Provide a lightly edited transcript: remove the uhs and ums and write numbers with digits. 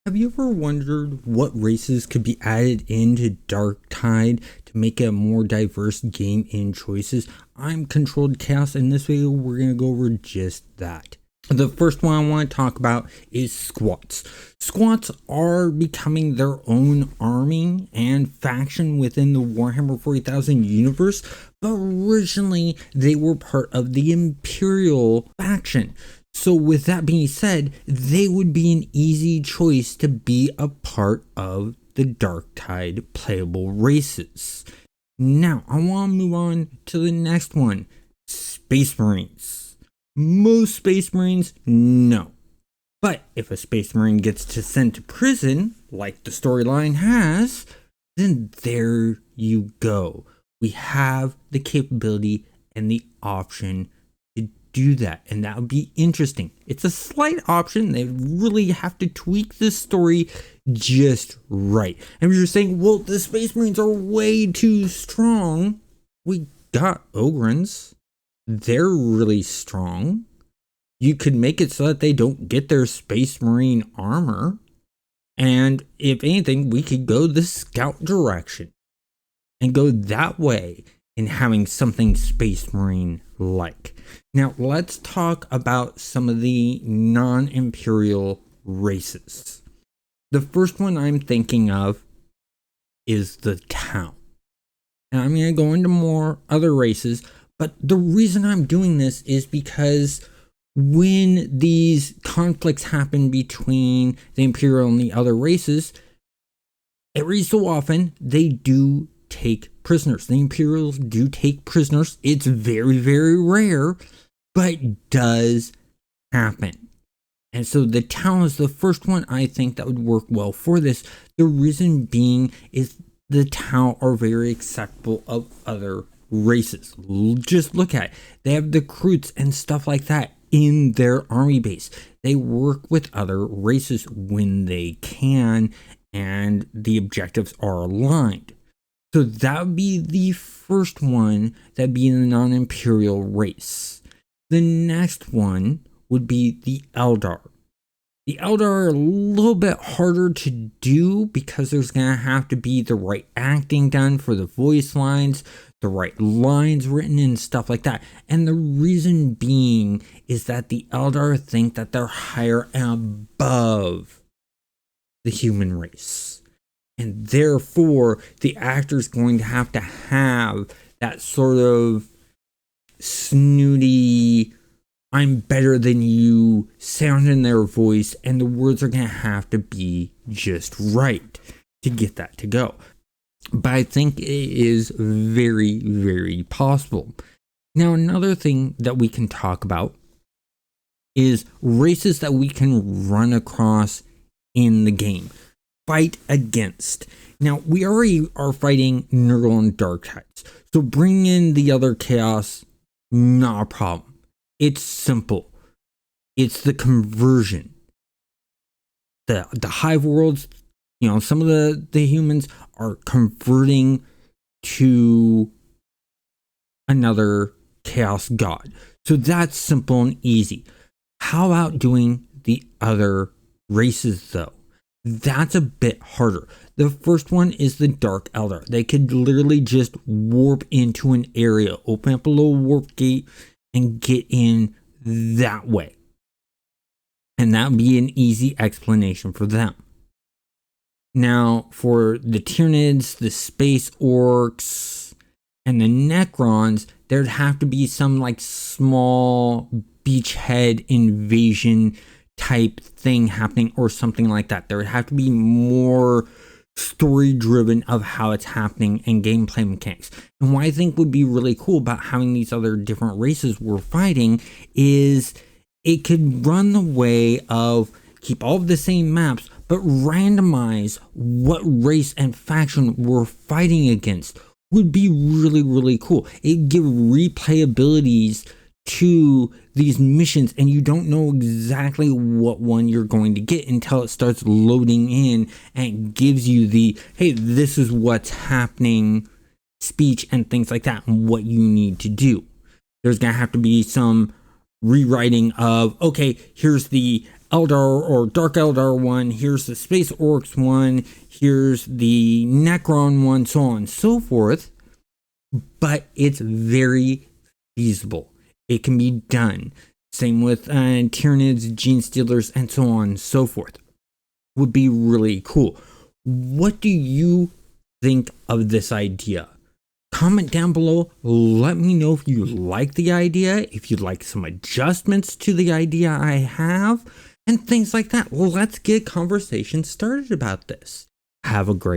Have you ever wondered what races could be added into Darktide to make it a more diverse game in choices? I'm Controlled Chaos, and in this video we're going to go over just that. The first one I want to talk about is squats. Squats are becoming their own army and faction within the Warhammer 40,000 universe, but originally they were part of the Imperial faction. So with that being said, they would be an easy choice to be a part of the Darktide playable races. Now, I want to move on to the next one, Space Marines. Most Space Marines, no. But if a Space Marine gets sent to prison, like the storyline has, then there you go. We have the capability and the option to do that, and that would be interesting. It's a slight option. They really have to tweak the story just right. And if you're saying, well, the Space Marines are way too strong, we got ogens. They're really strong. You could make it so that they don't get their Space Marine armor. And if anything, we could go the scout direction and go that way in having something Space Marine like. Now, let's talk about some of the non-Imperial races. The first one I'm thinking of is the Tau. Now, I'm going to go into more other races, but the reason I'm doing this is because when these conflicts happen between the Imperial and the other races, every so often they do take prisoners. The Imperials do take prisoners. It's very, very rare, but it does happen. And so the Tau is the first one I think that would work well for this. The reason being is the Tau are very acceptable of other races. Just look at it. They have the recruits and stuff like that in their army base. They work with other races when they can, and the objectives are aligned. So that would be the first one that'd be in the non-Imperial race. The next one would be the Eldar. The Eldar are a little bit harder to do because there's going to have to be the right acting done for the voice lines, the right lines written and stuff like that. And the reason being is that the Eldar think that they're higher and above the human race. And therefore, the actor's going to have that sort of snooty, I'm better than you sound in their voice, and the words are going to have to be just right to get that to go. But I think it is very, very possible. Now, another thing that we can talk about is races that we can run across in the game. Fight against. Now, we already are fighting Nurgle and Darktides, so bring in the other chaos, not a problem. It's simple. It's the conversion. The Hive worlds, some of the humans are converting to another chaos god. So that's simple and easy. How about doing the other races though? That's a bit harder. The first one is the Dark Eldar. They could literally just warp into an area, open up a little warp gate, and get in that way. And that would be an easy explanation for them. Now, for the Tyranids, the Space Orcs, and the Necrons, there'd have to be some small beachhead invasion type thing happening or something like that. There would have to be more story driven of how it's happening and gameplay mechanics. And what I think would be really cool about having these other different races we're fighting is it could run the way of keep all of the same maps, but randomize what race and faction we're fighting against. Would be really, really cool. It'd give replayabilities to these missions, and you don't know exactly what one you're going to get until it starts loading in and gives you the, hey, this is what's happening speech and things like that and what you need to do. There's going to have to be some rewriting of, okay, here's the Eldar or Dark Eldar one, here's the Space Orcs one, here's the Necron one, so on and so forth. But it's very feasible. It can be done. Same with Tyranids, Gene Stealers, and so on and so forth. Would be really cool. What do you think of this idea? Comment down below. Let me know if you like the idea, if you'd like some adjustments to the idea I have, and things like that. Let's get a conversation started about this. Have a great